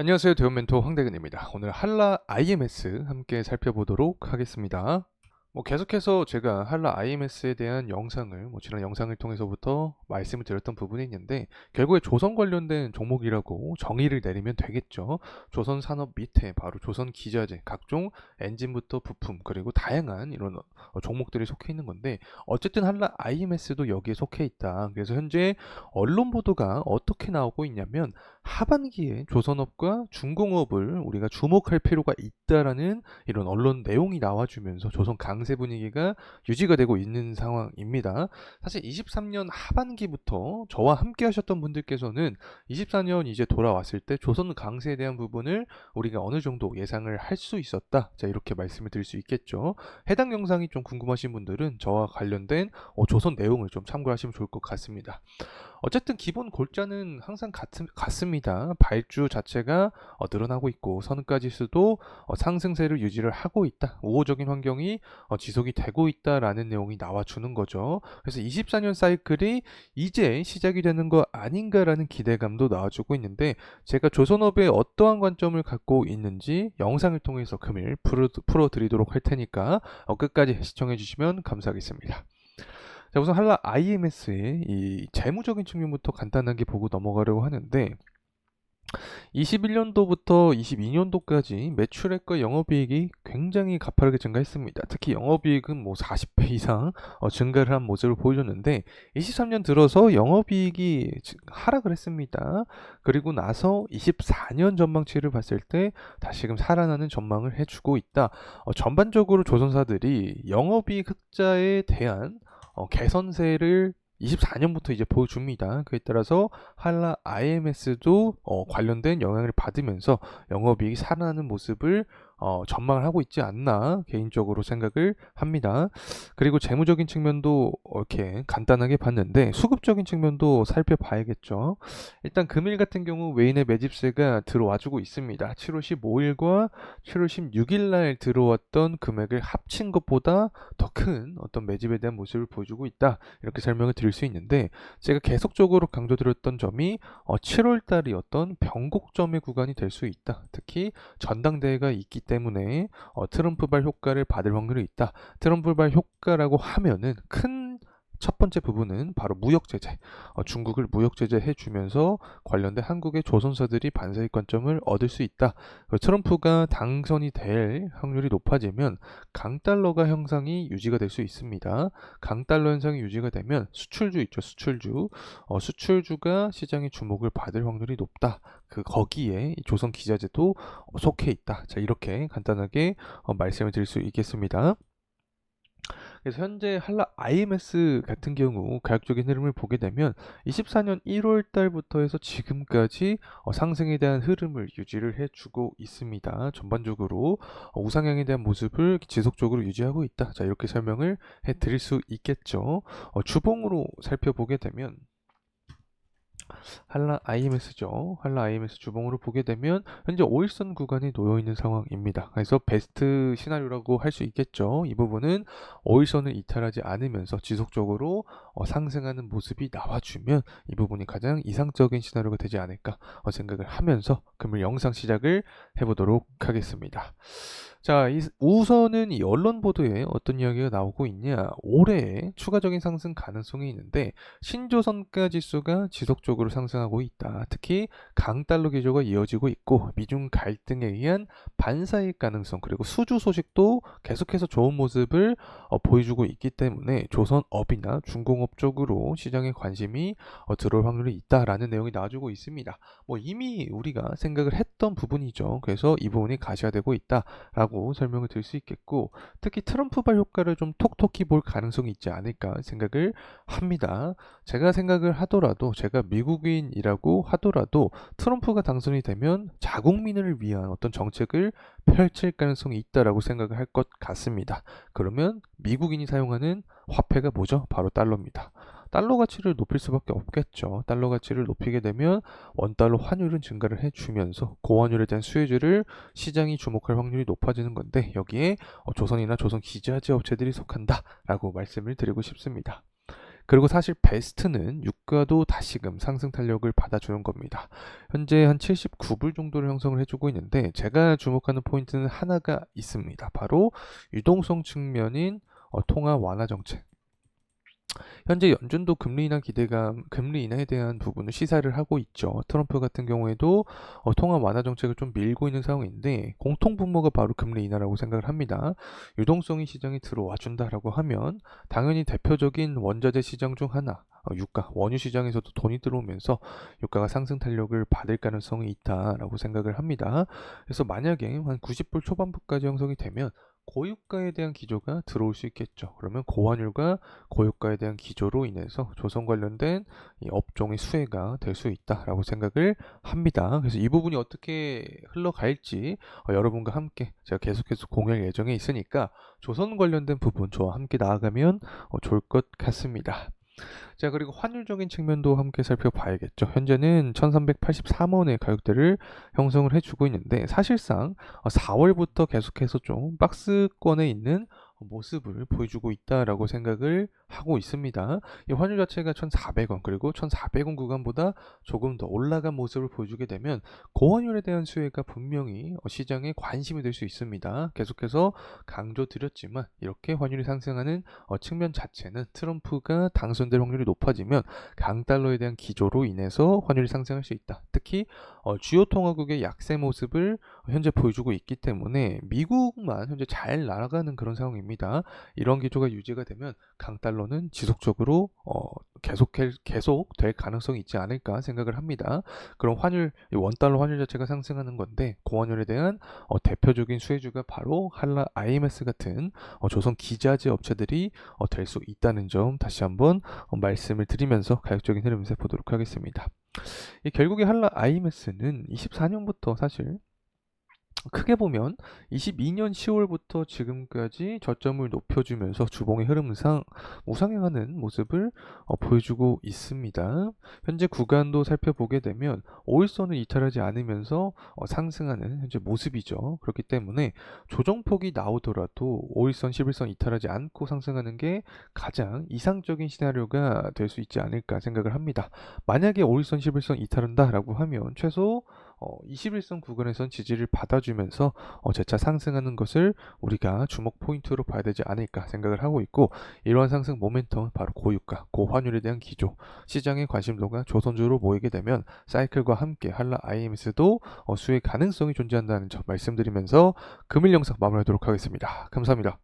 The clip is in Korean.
안녕하세요. 대원 멘토 황대근입니다. 오늘 한라 IMS 함께 살펴보도록 하겠습니다. 계속해서 제가 한라 IMS에 대한 영상을 지난 영상을 통해서부터 말씀을 드렸던 부분이 있는데, 결국에 조선 관련된 종목이라고 정의를 내리면 되겠죠. 조선 산업 밑에 바로 조선 기자재, 각종 엔진부터 부품, 그리고 다양한 이런 종목들이 속해 있는 건데, 어쨌든 한라 IMS도 여기에 속해 있다. 그래서 현재 언론 보도가 어떻게 나오고 있냐면, 하반기에 조선업과 중공업을 우리가 주목할 필요가 있다라는 이런 언론 내용이 나와주면서 조선 강세 분위기가 유지가 되고 있는 상황입니다. 사실 23년 하반기부터 저와 함께 하셨던 분들께서는 24년 이제 돌아왔을 때 조선 강세에 대한 부분을 우리가 어느 정도 예상을 할 수 있었다. 자, 이렇게 말씀을 드릴 수 있겠죠. 해당 영상이 좀 궁금하신 분들은 저와 관련된 조선 내용을 좀 참고하시면 좋을 것 같습니다. 어쨌든 기본 골자는 항상 같습니다. 발주 자체가 늘어나고 있고, 선가지수도 상승세를 유지를 하고 있다. 우호적인 환경이 지속이 되고 있다라는 내용이 나와주는 거죠. 그래서 24년 사이클이 이제 시작이 되는 거 아닌가라는 기대감도 나와주고 있는데, 제가 조선업에 어떠한 관점을 갖고 있는지 영상을 통해서 금일 풀어드리도록 할 테니까 끝까지 시청해 주시면 감사하겠습니다. 자, 우선 한라 IMS의 이 재무적인 측면부터 간단하게 보고 넘어가려고 하는데, 21년도부터 22년도까지 매출액과 영업이익이 굉장히 가파르게 증가했습니다. 특히 영업이익은 40배 이상 증가를 한 모습을 보여줬는데, 23년 들어서 영업이익이 하락을 했습니다. 그리고 나서 24년 전망치를 봤을 때 다시금 살아나는 전망을 해주고 있다. 전반적으로 조선사들이 영업이익 흑자에 대한 개선세를 24년부터 이제 보여줍니다. 그에 따라서 한라 IMS도 관련된 영향을 받으면서 영업이익이 살아나는 모습을 전망을 하고 있지 않나 개인적으로 생각을 합니다. 그리고 재무적인 측면도 이렇게 간단하게 봤는데, 수급적인 측면도 살펴봐야겠죠. 일단 금일 같은 경우 외인의 매집세가 들어와주고 있습니다. 7월 15일과 7월 16일 날 들어왔던 금액을 합친 것보다 더 큰 어떤 매집에 대한 모습을 보여주고 있다. 이렇게 설명을 드릴 수 있는데, 제가 계속적으로 강조드렸던 점이 7월 달이 어떤 변곡점의 구간이 될 수 있다. 특히 전당대회가 있기 때문에 트럼프발 효과를 받을 확률이 있다. 트럼프발 효과라고 하면은 큰 첫 번째 부분은 바로 무역 제재. 중국을 무역 제재해 주면서 관련된 한국의 조선사들이 반사익 관점을 얻을 수 있다. 트럼프가 당선이 될 확률이 높아지면 강달러가 형상이 유지가 될 수 있습니다. 강달러 현상이 유지가 되면 수출주 있죠, 수출주. 수출주가 시장의 주목을 받을 확률이 높다. 거기에 조선 기자재도 속해 있다. 자, 이렇게 간단하게 말씀을 드릴 수 있겠습니다. 그래서 현재 한라 IMS 같은 경우 가격적인 흐름을 보게 되면 24년 1월 달부터 해서 지금까지 상승에 대한 흐름을 유지를 해주고 있습니다. 전반적으로 우상향에 대한 모습을 지속적으로 유지하고 있다. 자, 이렇게 설명을 해드릴 수 있겠죠. 주봉으로 살펴보게 되면 한라 IMS죠. 한라 IMS 주봉으로 보게 되면 현재 5일선 구간에 놓여 있는 상황입니다. 그래서 베스트 시나리오라고 할 수 있겠죠. 이 부분은 5일선을 이탈하지 않으면서 지속적으로 상승하는 모습이 나와주면 이 부분이 가장 이상적인 시나리오가 되지 않을까 생각을 하면서 금일 영상 시작을 해보도록 하겠습니다. 자, 우선은 이 언론 보도에 어떤 이야기가 나오고 있냐, 올해 추가적인 상승 가능성이 있는데 신조선가 지수가 지속적으로 상승하고 있다. 특히 강달러 기조가 이어지고 있고, 미중 갈등에 의한 반사익 가능성, 그리고 수주 소식도 계속해서 좋은 모습을 보여주고 있기 때문에 조선업이나 중공업 쪽으로 시장의 관심이 들어올 확률이 있다라는 내용이 나와주고 있습니다. 이미 우리가 생각을 했던 부분이죠. 그래서 이 부분이 가시화되고 있다라고 설명을 드릴 수 있겠고, 특히 트럼프발 효과를 좀 톡톡히 볼 가능성이 있지 않을까 생각을 합니다. 제가 생각을 하더라도, 제가 미국인이라고 하더라도 트럼프가 당선이 되면 자국민을 위한 어떤 정책을 펼칠 가능성이 있다라고 생각을 할 것 같습니다. 그러면 미국인이 사용하는 화폐가 뭐죠? 바로 달러입니다. 달러 가치를 높일 수밖에 없겠죠. 달러 가치를 높이게 되면 원달러 환율은 증가를 해주면서 고환율에 대한 수혜주를 시장이 주목할 확률이 높아지는 건데, 여기에 조선이나 조선 기자재 업체들이 속한다라고 말씀을 드리고 싶습니다. 그리고 사실 베스트는 유가도 다시금 상승 탄력을 받아주는 겁니다. 현재 한 79불 정도를 형성을 해주고 있는데 제가 주목하는 포인트는 하나가 있습니다. 바로 유동성 측면인 통화 완화 정책. 현재 연준도 금리 인하 기대감, 금리 인하에 대한 부분을 시사를 하고 있죠. 트럼프 같은 경우에도 통화 완화 정책을 좀 밀고 있는 상황인데 공통 분모가 바로 금리 인하라고 생각을 합니다. 유동성이 시장에 들어와 준다라고 하면 당연히 대표적인 원자재 시장 중 하나, 유가, 원유 시장에서도 돈이 들어오면서 유가가 상승 탄력을 받을 가능성이 있다라고 생각을 합니다. 그래서 만약에 한 90불 초반부까지 형성이 되면 고유가에 대한 기조가 들어올 수 있겠죠. 그러면 고환율과 고유가에 대한 기조로 인해서 조선 관련된 이 업종의 수혜가 될 수 있다라고 생각을 합니다. 그래서 이 부분이 어떻게 흘러갈지 여러분과 함께 제가 계속해서 공유할 예정에 있으니까 조선 관련된 부분 저와 함께 나아가면 좋을 것 같습니다. 자, 그리고 환율적인 측면도 함께 살펴봐야겠죠. 현재는 1383원의 가격대를 형성을 해주고 있는데 사실상 4월부터 계속해서 좀 박스권에 있는 모습을 보여주고 있다라고 생각을 하고 있습니다. 이 환율 자체가 1,400원 그리고 1,400원 구간보다 조금 더 올라간 모습을 보여주게 되면 고환율에 대한 수혜가 분명히 시장에 관심이 될 수 있습니다. 계속해서 강조드렸지만 이렇게 환율이 상승하는 측면 자체는 트럼프가 당선될 확률이 높아지면 강달러에 대한 기조로 인해서 환율이 상승할 수 있다. 특히 주요 통화국의 약세 모습을 현재 보여주고 있기 때문에 미국만 현재 잘 날아가는 그런 상황입니다. 이런 기조가 유지가 되면 강달러는 지속적으로 계속 될 가능성이 있지 않을까 생각을 합니다. 그럼 원달러 환율 자체가 상승하는 건데 고환율에 대한 대표적인 수혜주가 바로 한라 IMS 같은 조선 기자재 업체들이 될 수 있다는 점 다시 한번 말씀을 드리면서 가격적인 흐름에서 보도록 하겠습니다. 결국에 한라 IMS는 24년부터 사실 크게 보면 22년 10월부터 지금까지 저점을 높여주면서 주봉의 흐름상 우상향하는 모습을 보여주고 있습니다. 현재 구간도 살펴보게 되면 5일선을 이탈하지 않으면서 상승하는 현재 모습이죠. 그렇기 때문에 조정폭이 나오더라도 5일선, 11선 이탈하지 않고 상승하는 게 가장 이상적인 시나리오가 될 수 있지 않을까 생각을 합니다. 만약에 5일선, 11선 이탈한다라고 하면 최소 21선 구간에선 지지를 받아주면서 재차 상승하는 것을 우리가 주목 포인트로 봐야 되지 않을까 생각을 하고 있고 이러한 상승 모멘텀은 바로 고유가, 고환율에 대한 기조, 시장의 관심도가 조선주로 모이게 되면 사이클과 함께 한라 IMS도 수혜 가능성이 존재한다는 점 말씀드리면서 금일 영상 마무리하도록 하겠습니다. 감사합니다.